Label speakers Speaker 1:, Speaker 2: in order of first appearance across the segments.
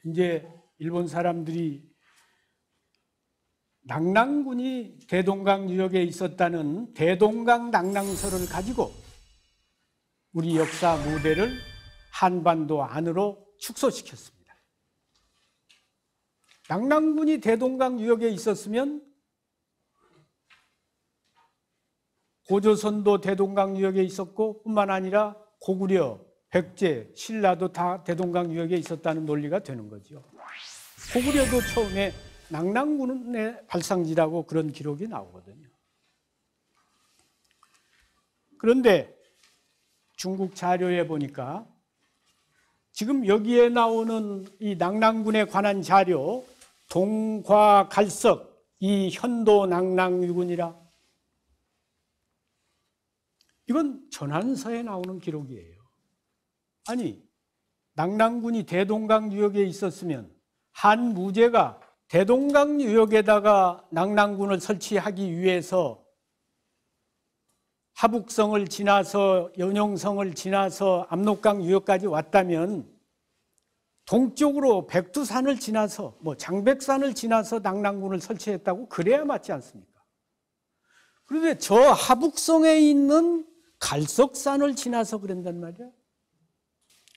Speaker 1: 이제 일본 사람들이 낙랑군이 대동강 유역에 있었다는 대동강 낙랑설을 가지고 우리 역사 무대를 한반도 안으로 축소시켰습니다. 낙랑군이 대동강 유역에 있었으면 고조선도 대동강 유역에 있었고 뿐만 아니라 고구려, 백제, 신라도 다 대동강 유역에 있었다는 논리가 되는 거죠. 고구려도 처음에 낙랑군의 발상지라고 그런 기록이 나오거든요. 그런데 중국 자료에 보니까 지금 여기에 나오는 이 낙랑군에 관한 자료, 동과갈석, 이 현도 낙랑유군이라, 이건 전한서에 나오는 기록이에요. 아니, 낙랑군이 대동강 유역에 있었으면 한 무제가 대동강 유역에다가 낙랑군을 설치하기 위해서 하북성을 지나서 연용성을 지나서 압록강 유역까지 왔다면 동쪽으로 백두산을 지나서 장백산을 지나서 낙랑군을 설치했다고 그래야 맞지 않습니까? 그런데 저 하북성에 있는 갈석산을 지나서 그런단 말이야.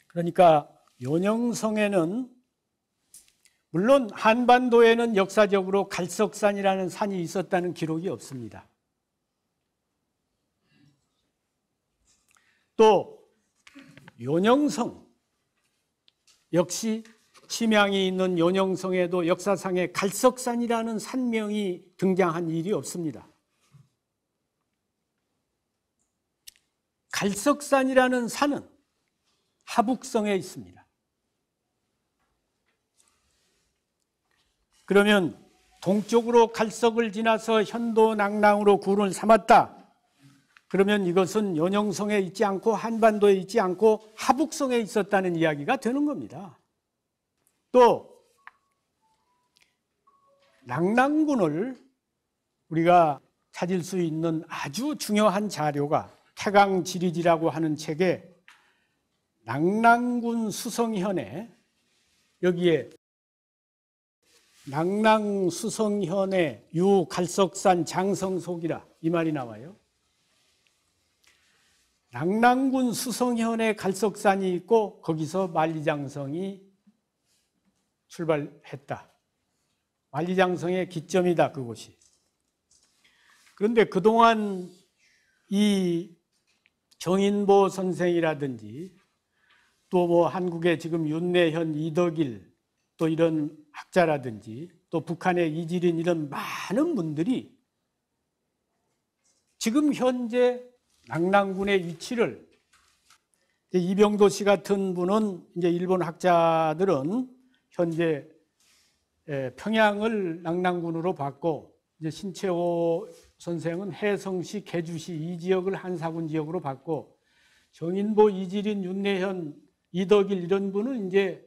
Speaker 1: 그러니까 연용성에는 물론 한반도에는 역사적으로 갈석산이라는 산이 있었다는 기록이 없습니다. 또 연용성 역시 침양이 있는 연용성에도 역사상에 갈석산이라는 산명이 등장한 일이 없습니다. 갈석산이라는 산은 하북성에 있습니다. 그러면 동쪽으로 갈석을 지나서 현도 낙랑으로 굴을 삼았다. 그러면 이것은 연용성에 있지 않고 한반도에 있지 않고 하북성에 있었다는 이야기가 되는 겁니다. 또 낙랑군을 우리가 찾을 수 있는 아주 중요한 자료가 태강지리지라고 하는 책에 낙랑군 수성현에, 여기에 낙랑 수성현의 유갈석산 장성속이라 이 말이 나와요. 낙랑군 수성현에 갈석산이 있고 거기서 만리장성이 출발했다. 만리장성의 기점이다, 그곳이. 그런데 그동안 이 정인보 선생이라든지 또 한국의 지금 윤내현, 이덕일 또 이런 학자라든지 또 북한의 이지린 이런 많은 분들이 지금 현재 낙랑군의 위치를, 이병도 씨 같은 분은 이제 일본 학자들은 현재 평양을 낙랑군으로 봤고, 이제 신채호 선생은 해성시, 개주시 이 지역을 한사군 지역으로 봤고, 정인보, 이지린, 윤내현, 이덕일 이런 분은 이제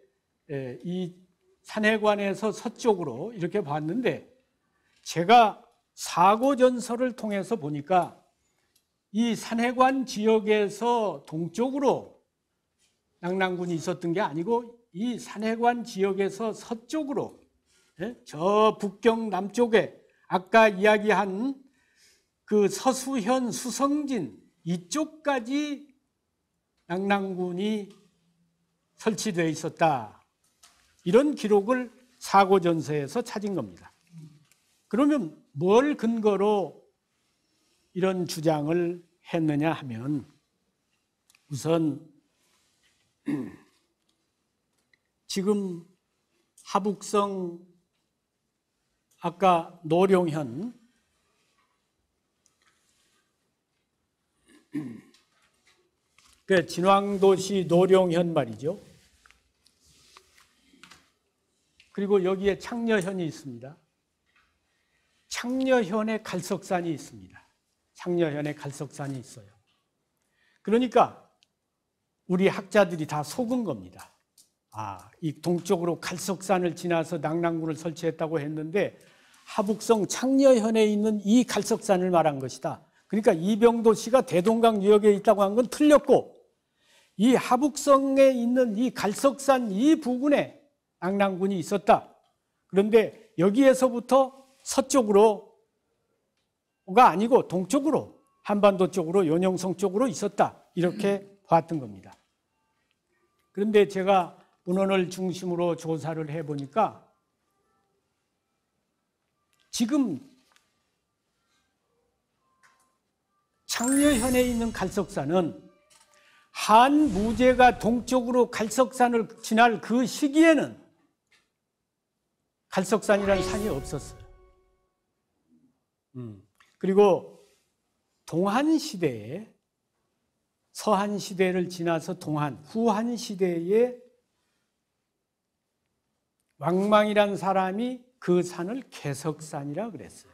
Speaker 1: 이 산해관에서 서쪽으로 이렇게 봤는데, 제가 사고전서를 통해서 보니까 이 산해관 지역에서 동쪽으로 낙랑군이 있었던 게 아니고 이 산해관 지역에서 서쪽으로, 저 북경 남쪽에 아까 이야기한 그 서수현, 수성진 이쪽까지 낙랑군이 설치되어 있었다. 이런 기록을 사고전서에서 찾은 겁니다. 그러면 뭘 근거로 이런 주장을 했느냐 하면, 우선 지금 하북성, 아까 노룡현, 그 진왕도시 노룡현 말이죠. 그리고 여기에 창녀현이 있습니다. 창녀현에 갈석산이 있습니다. 창녀현에 갈석산이 있어요. 그러니까 우리 학자들이 다 속은 겁니다. 이 동쪽으로 갈석산을 지나서 낙랑군을 설치했다고 했는데 하북성 창녀현에 있는 이 갈석산을 말한 것이다. 그러니까 이병도 씨가 대동강 유역에 있다고 한 건 틀렸고, 이 하북성에 있는 이 갈석산 이 부근에 낙랑군이 있었다. 그런데 여기에서부터 서쪽으로가 아니고 동쪽으로, 한반도 쪽으로, 연영성 쪽으로 있었다. 이렇게 봤던 겁니다. 그런데 제가 문헌을 중심으로 조사를 해보니까 지금 창녀현에 있는 갈석산은 한 무제가 동쪽으로 갈석산을 지날 그 시기에는 갈석산이라는 산이 없었어요. 그리고 동한시대에, 서한시대를 지나서 후한시대에 왕망이라는 사람이 그 산을 개석산이라 그랬어요.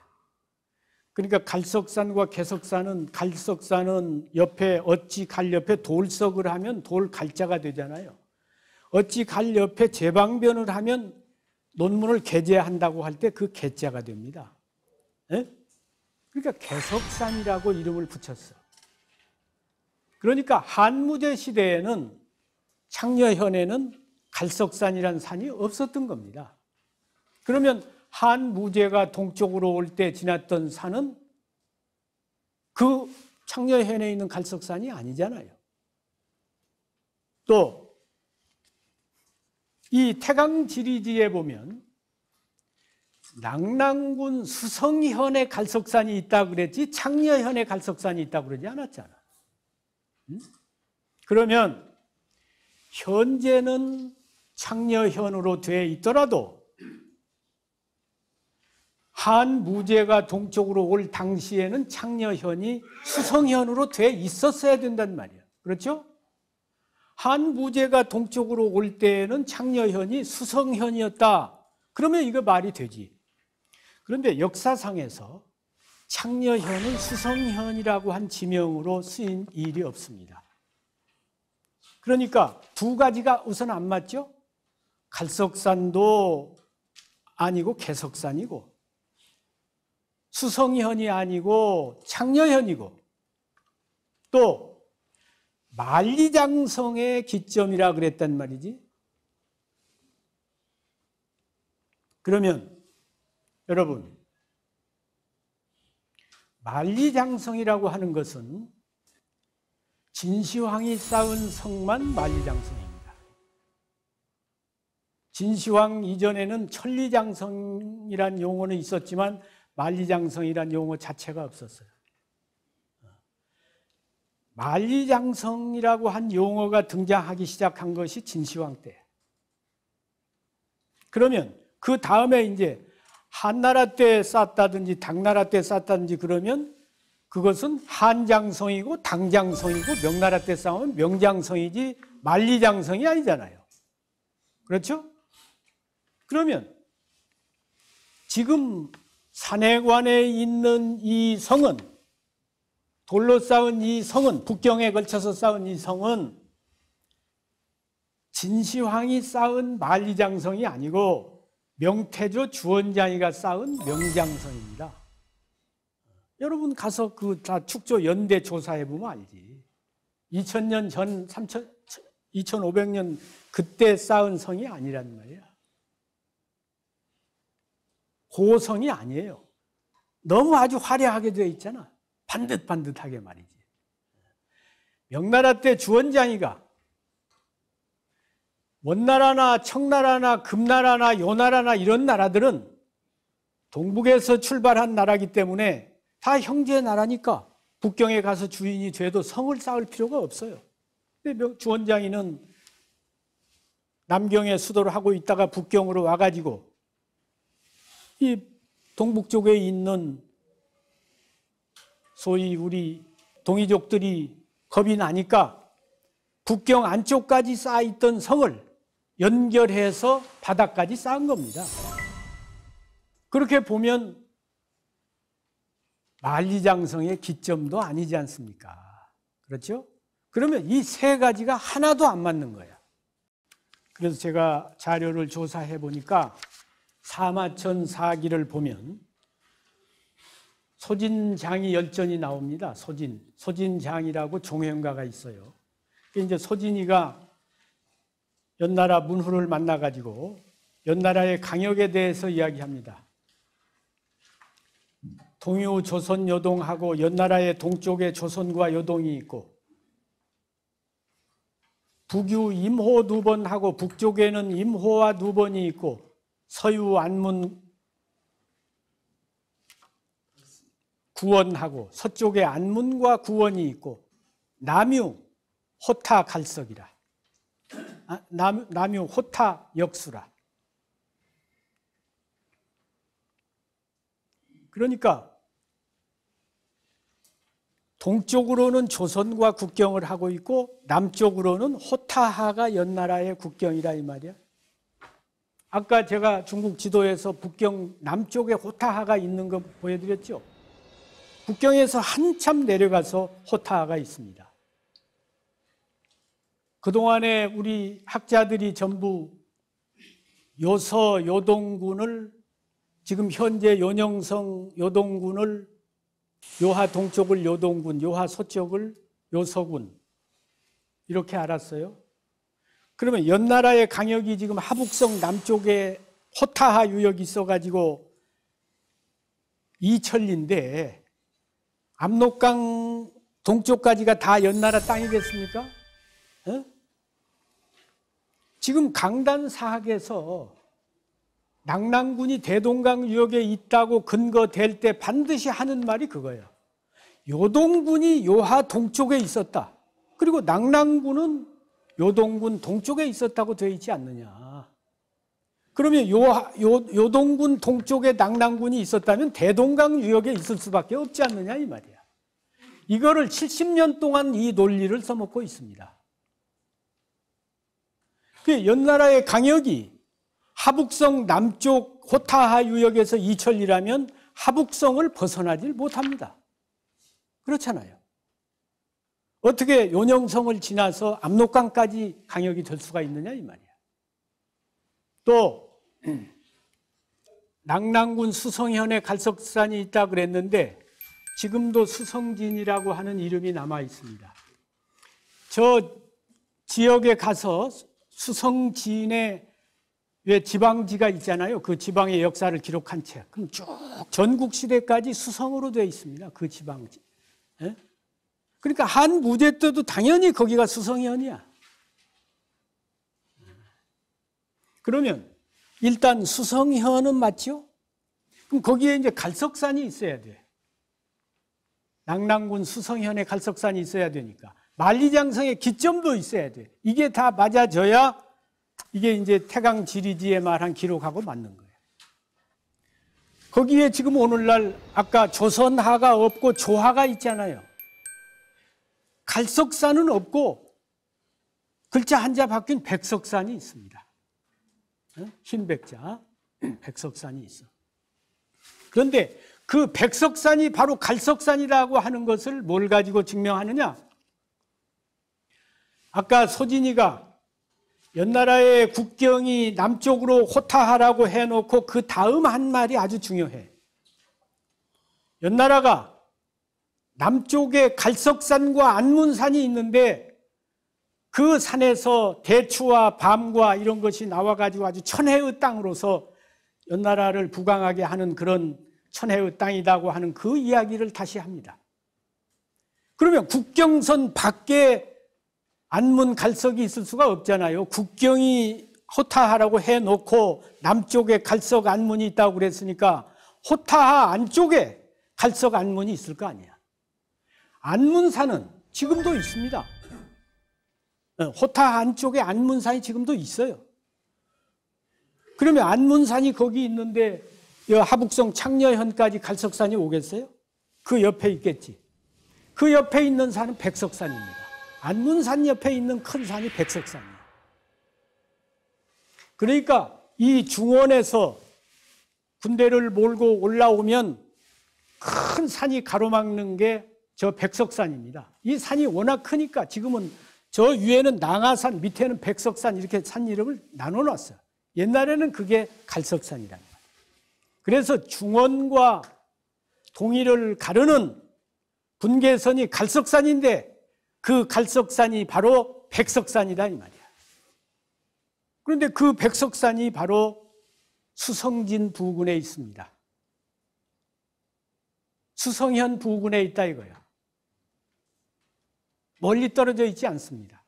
Speaker 1: 그러니까 갈석산과 개석산은, 갈석산은 옆에, 어찌 갈 옆에 돌석을 하면 돌 갈자가 되잖아요. 어찌 갈 옆에 제방변을 하면 논문을 게재한다고 할 때 그 게자가 됩니다. 네? 그러니까 개석산이라고 이름을 붙였어. 그러니까 한무제 시대에는, 창녀현에는 갈석산이라는 산이 없었던 겁니다. 그러면 한무제가 동쪽으로 올 때 지났던 산은 그 창녀현에 있는 갈석산이 아니잖아요. 또 이 태강지리지에 보면 낙랑군 수성현에 갈석산이 있다고 그랬지 창녀현에 갈석산이 있다고 그러지 않았잖아. 그러면 현재는 창녀현으로 돼 있더라도 한무제가 동쪽으로 올 당시에는 창녀현이 수성현으로 돼 있었어야 된단 말이야. 그렇죠? 한무제가 동쪽으로 올 때에는 창녀현이 수성현이었다. 그러면 이거 말이 되지. 그런데 역사상에서 창녀현을 수성현이라고 한 지명으로 쓰인 일이 없습니다. 그러니까 두 가지가 우선 안 맞죠? 갈석산도 아니고 개석산이고, 수성현이 아니고 창녀현이고, 또 만리장성의 기점이라 그랬단 말이지. 그러면 여러분, 만리장성이라고 하는 것은 진시황이 쌓은 성만 만리장성입니다. 진시황 이전에는 천리장성이란 용어는 있었지만 만리장성이란 용어 자체가 없었어요. 만리장성이라고 한 용어가 등장하기 시작한 것이 진시황 때. 그러면 그 다음에 이제 한나라 때 쌓았다든지 당나라 때 쌓았다든지 그러면 그것은 한장성이고 당장성이고, 명나라 때 쌓으면 명장성이지 만리장성이 아니잖아요. 그렇죠? 그러면 지금 산해관에 있는 이 성은, 돌로 쌓은 이 성은, 북경에 걸쳐서 쌓은 이 성은 진시황이 쌓은 만리장성이 아니고 명태조 주원장이가 쌓은 명장성입니다. 여러분 가서 그 다 축조 연대 조사해 보면 알지. 2000년 전, 2500년 그때 쌓은 성이 아니란 말이야. 고성이 아니에요. 너무 아주 화려하게 되어 있잖아. 반듯반듯하게 말이지. 명나라 때 주원장이가 원나라나 청나라나 금나라나 요나라나 이런 나라들은 동북에서 출발한 나라이기 때문에 다 형제 나라니까 북경에 가서 주인이 돼도 성을 쌓을 필요가 없어요. 근데 주원장이는 남경에 수도를 하고 있다가 북경으로 와가지고 이 동북 쪽에 있는 소위 우리 동이족들이 겁이 나니까 북경 안쪽까지 쌓아있던 성을 연결해서 바닥까지 쌓은 겁니다. 그렇게 보면 만리장성의 기점도 아니지 않습니까? 그렇죠? 그러면 이 세 가지가 하나도 안 맞는 거야. 그래서 제가 자료를 조사해 보니까 사마천 사기를 보면 소진장이 열전이 나옵니다. 소진장이라고 종행가가 있어요. 이제 소진이가 연나라 문후를 만나가지고 연나라의 강역에 대해서 이야기합니다. 동유 조선 요동하고 연나라의 동쪽에 조선과 요동이 있고 북유 임호 두 번 하고 북쪽에는 임호와 두 번이 있고 서유 안문 구원하고 서쪽에 안문과 구원이 있고 남유 호타 갈석이라. 남유 호타 역수라. 그러니까 동쪽으로는 조선과 국경을 하고 있고 남쪽으로는 호타하가 연나라의 국경이라 이 말이야. 아까 제가 중국 지도에서 북경 남쪽에 호타하가 있는 거 보여드렸죠. 국경에서 한참 내려가서 호타하가 있습니다. 그동안에 우리 학자들이 전부 요서 요동군을 지금 현재 연영성 요동군을 요하 동쪽을 요동군, 요하 서쪽을 요서군 이렇게 알았어요. 그러면 연나라의 강역이 지금 하북성 남쪽에 호타하 유역이 있어가지고 이천리인데 압록강 동쪽까지가 다 연나라 땅이겠습니까? 어? 지금 강단사학에서 낙랑군이 대동강 유역에 있다고 근거될 때 반드시 하는 말이 그거예요. 요동군이 요하 동쪽에 있었다. 그리고 낙랑군은 요동군 동쪽에 있었다고 되어 있지 않느냐. 그러면 요동군 동쪽에 낙랑군이 있었다면 대동강 유역에 있을 수밖에 없지 않느냐 이 말이야. 이거를 70년 동안 이 논리를 써먹고 있습니다. 그 연나라의 강역이 하북성 남쪽 호타하 유역에서 이천리라면 하북성을 벗어나질 못합니다. 그렇잖아요. 어떻게 요녕성을 지나서 압록강까지 강역이 될 수가 있느냐 이 말이야. 또 낙랑군 수성현에 갈석산이 있다 그랬는데 지금도 수성진이라고 하는 이름이 남아 있습니다. 저 지역에 가서 수성진에 왜 지방지가 있잖아요. 그 지방의 역사를 기록한 책. 그럼 쭉 전국 시대까지 수성으로 되어 있습니다. 그 지방지. 예? 그러니까 한 무제 때도 당연히 거기가 수성현이야. 그러면 일단 수성현은 맞죠? 그럼 거기에 이제 갈석산이 있어야 돼. 낙랑군 수성현에 갈석산이 있어야 되니까. 만리장성에 기점도 있어야 돼. 이게 다 맞아져야 이게 이제 태강지리지의 말한 기록하고 맞는 거예요. 거기에 지금 오늘날 아까 조선하가 없고 조하가 있잖아요. 갈석산은 없고 글자 한자 바뀐 백석산이 있습니다. 흰 백자 백석산이 있어. 그런데 그 백석산이 바로 갈석산이라고 하는 것을 뭘 가지고 증명하느냐? 아까 소진이가 연나라의 국경이 남쪽으로 호타하라고 해놓고 그 다음 한 말이 아주 중요해. 연나라가 남쪽에 갈석산과 안문산이 있는데 그 산에서 대추와 밤과 이런 것이 나와가지고 아주 천혜의 땅으로서 연나라를 부강하게 하는 그런 천혜의 땅이라고 하는 그 이야기를 다시 합니다. 그러면 국경선 밖에 안문 갈석이 있을 수가 없잖아요. 국경이 호타하라고 해놓고 남쪽에 갈석 안문이 있다고 그랬으니까 호타하 안쪽에 갈석 안문이 있을 거 아니야. 안문산은 지금도 있습니다. 호타하 안쪽에 안문산이 지금도 있어요. 그러면 안문산이 거기 있는데 하북성 창녀현까지 갈석산이 오겠어요? 그 옆에 있겠지. 그 옆에 있는 산은 백석산입니다. 안문산 옆에 있는 큰 산이 백석산이에요. 그러니까 이 중원에서 군대를 몰고 올라오면 큰 산이 가로막는 게 저 백석산입니다. 이 산이 워낙 크니까 지금은 저 위에는 낭하산, 밑에는 백석산 이렇게 산 이름을 나눠놨어요. 옛날에는 그게 갈석산이라는 거예요. 그래서 중원과 동일을 가르는 분계선이 갈석산인데 그 갈석산이 바로 백석산이다 이 말이야. 그런데 그 백석산이 바로 수성진 부근에 있습니다. 수성현 부근에 있다 이거야. 멀리 떨어져 있지 않습니다.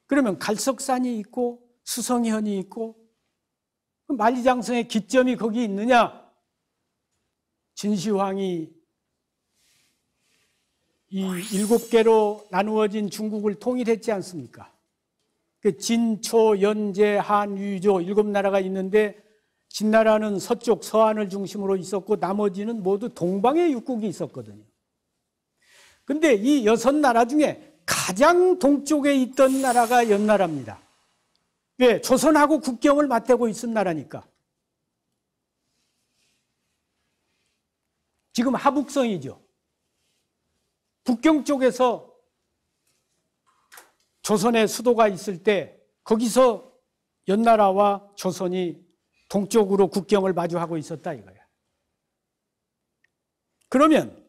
Speaker 1: 그러면 갈석산이 있고 수성현이 있고 만리장성의 기점이 거기 있느냐? 진시황이 이 7개로 나누어진 중국을 통일했지 않습니까? 그 진, 초, 연제, 한, 유조 7나라가 있는데 진나라는 서쪽 서안을 중심으로 있었고 나머지는 모두 동방의 육국이 있었거든요. 근데 이 6나라 중에 가장 동쪽에 있던 나라가 연나라입니다. 왜? 조선하고 국경을 맞대고 있은 나라니까. 지금 하북성이죠. 북경 쪽에서 조선의 수도가 있을 때 거기서 연나라와 조선이 동쪽으로 국경을 마주하고 있었다 이거야. 그러면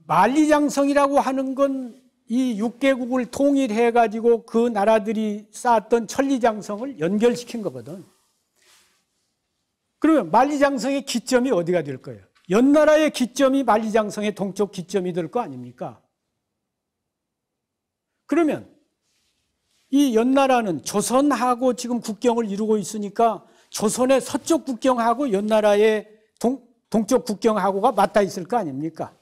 Speaker 1: 만리장성이라고 하는 건 이 6개국을 통일해가지고 그 나라들이 쌓았던 천리장성을 연결시킨 거거든. 그러면 만리장성의 기점이 어디가 될 거예요? 연나라의 기점이 만리장성의 동쪽 기점이 될 거 아닙니까? 그러면 이 연나라는 조선하고 지금 국경을 이루고 있으니까 조선의 서쪽 국경하고 연나라의 동쪽 국경하고가 맞닿아 있을 거 아닙니까?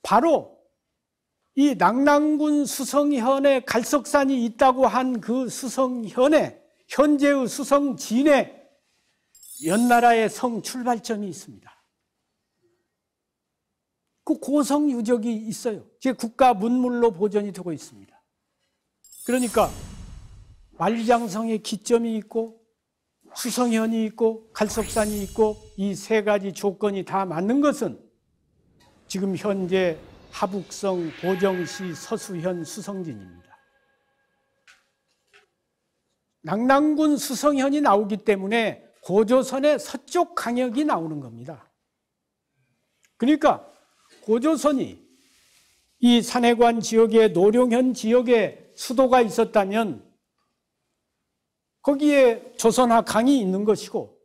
Speaker 1: 바로 이 낙랑군 수성현에 갈석산이 있다고 한 그 수성현에 현재의 수성진에 연나라의 성 출발점이 있습니다. 그 고성 유적이 있어요. 제 국가 문물로 보존이 되고 있습니다. 그러니까 만리장성의 기점이 있고 수성현이 있고 갈석산이 있고 이 3가지 조건이 다 맞는 것은 지금 현재 하북성, 고정시, 서수현, 수성진입니다. 낙랑군 수성현이 나오기 때문에 고조선의 서쪽 강역이 나오는 겁니다. 그러니까 고조선이 이 산해관 지역에 노룡현 지역에 수도가 있었다면 거기에 조선하 강이 있는 것이고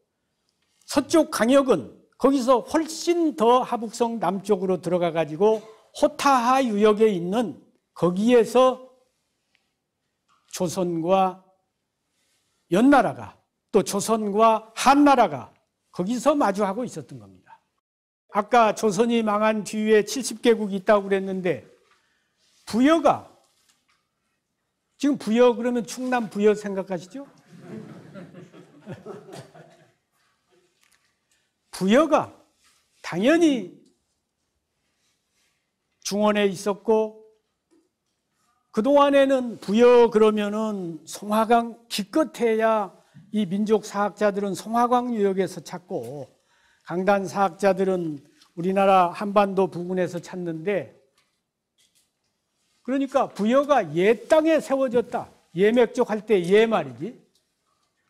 Speaker 1: 서쪽 강역은 거기서 훨씬 더 하북성 남쪽으로 들어가 가지고 호타하 유역에 있는 거기에서 조선과 연나라가 또 조선과 한나라가 거기서 마주하고 있었던 겁니다. 아까 조선이 망한 뒤에 70개국이 있다고 그랬는데 부여가 지금 부여 그러면 충남 부여 생각하시죠? 부여가 당연히 중원에 있었고 그동안에는 부여 그러면은 송화강 기껏해야 이 민족 사학자들은 송화강 유역에서 찾고 강단 사학자들은 우리나라 한반도 부근에서 찾는데 그러니까 부여가 예 땅에 세워졌다. 예맥족 할 때 예 말이지.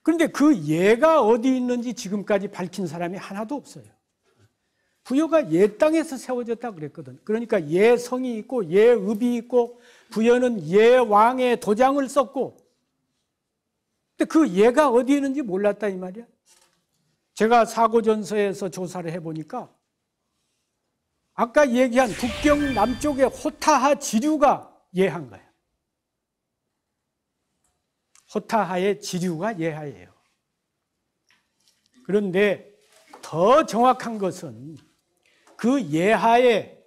Speaker 1: 그런데 그 예가 어디 있는지 지금까지 밝힌 사람이 하나도 없어요. 부여가 예 땅에서 세워졌다 그랬거든. 그러니까 예 성이 있고 예 읍이 있고 부여는 예 왕의 도장을 썼고 근데 그 예가 어디 있는지 몰랐다 이 말이야. 제가 사고전서에서 조사를 해보니까 아까 얘기한 북경 남쪽의 호타하 지류가 예한 거예요. 호타하의 지류가 예하예요. 그런데 더 정확한 것은 그 예하의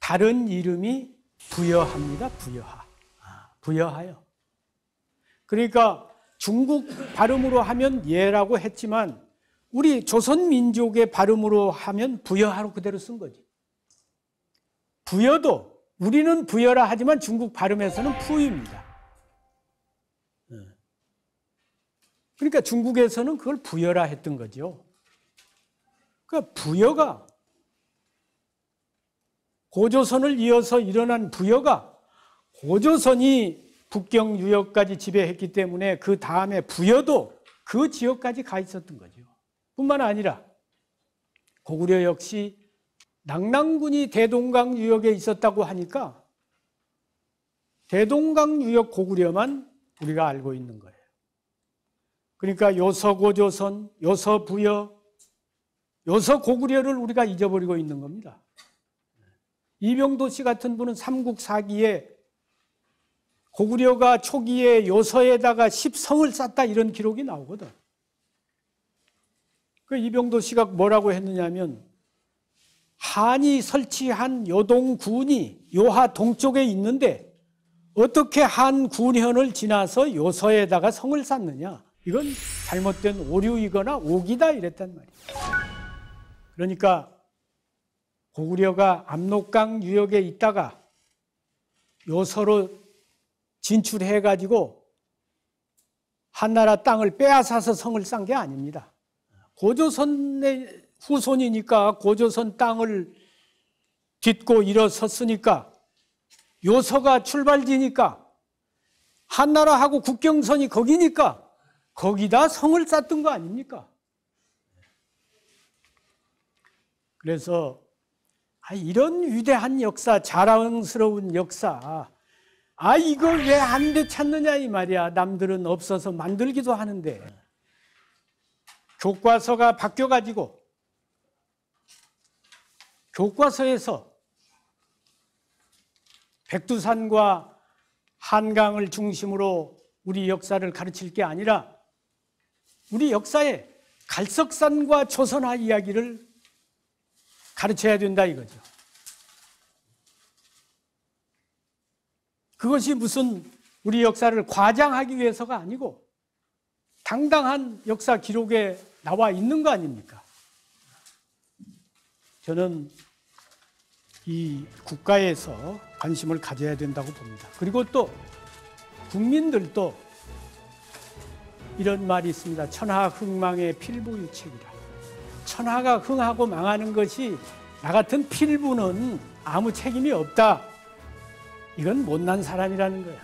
Speaker 1: 다른 이름이 부여하입니다. 부여하. 부여하요. 그러니까 중국 발음으로 하면 예라고 했지만 우리 조선민족의 발음으로 하면 부여하로 그대로 쓴 거지. 부여도 우리는 부여라 하지만 중국 발음에서는 푸입니다. 그러니까 중국에서는 그걸 부여라 했던 거죠. 그러니까 부여가 고조선을 이어서 일어난 부여가 고조선이 북경 유역까지 지배했기 때문에 그 다음에 부여도 그 지역까지 가 있었던 거죠. 뿐만 아니라 고구려 역시 낙랑군이 대동강 유역에 있었다고 하니까 대동강 유역 고구려만 우리가 알고 있는 거예요. 그러니까 요서고조선, 요서부여, 요서고구려를 우리가 잊어버리고 있는 겁니다. 이병도 씨 같은 분은 삼국사기에 고구려가 초기에 요서에다가 10성을 쌓다 이런 기록이 나오거든. 그 이병도 씨가 뭐라고 했느냐면 한이 설치한 요동군이 요하 동쪽에 있는데 어떻게 한 군현을 지나서 요서에다가 성을 쌓느냐. 이건 잘못된 오류이거나 오기다 이랬단 말이에요. 그러니까 고구려가 압록강 유역에 있다가 요서로 진출해가지고 한나라 땅을 빼앗아서 성을 쌓은 게 아닙니다. 고조선의 후손이니까 고조선 땅을 딛고 일어섰으니까 요서가 출발지니까 한나라하고 국경선이 거기니까 거기다 성을 쌓던 거 아닙니까? 그래서 이런 위대한 역사, 자랑스러운 역사, 이거 왜 안 되찾느냐 이 말이야. 남들은 없어서 만들기도 하는데 교과서가 바뀌어가지고 교과서에서 백두산과 한강을 중심으로 우리 역사를 가르칠 게 아니라 우리 역사에 갈석산과 조선화 이야기를 가르쳐야 된다 이거죠. 그것이 무슨 우리 역사를 과장하기 위해서가 아니고 당당한 역사 기록에 나와 있는 거 아닙니까? 저는 이 국가에서 관심을 가져야 된다고 봅니다. 그리고 또 국민들도 이런 말이 있습니다. 천하흥망의 필부유책이라. 천하가 흥하고 망하는 것이 나 같은 필부는 아무 책임이 없다. 이건 못난 사람이라는 거야.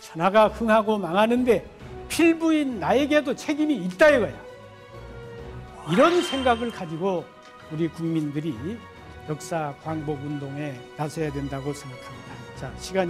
Speaker 1: 천하가 흥하고 망하는데 필부인 나에게도 책임이 있다 이거야. 이런 생각을 가지고 우리 국민들이 역사 광복 운동에 나서야 된다고 생각합니다. 자, 시간이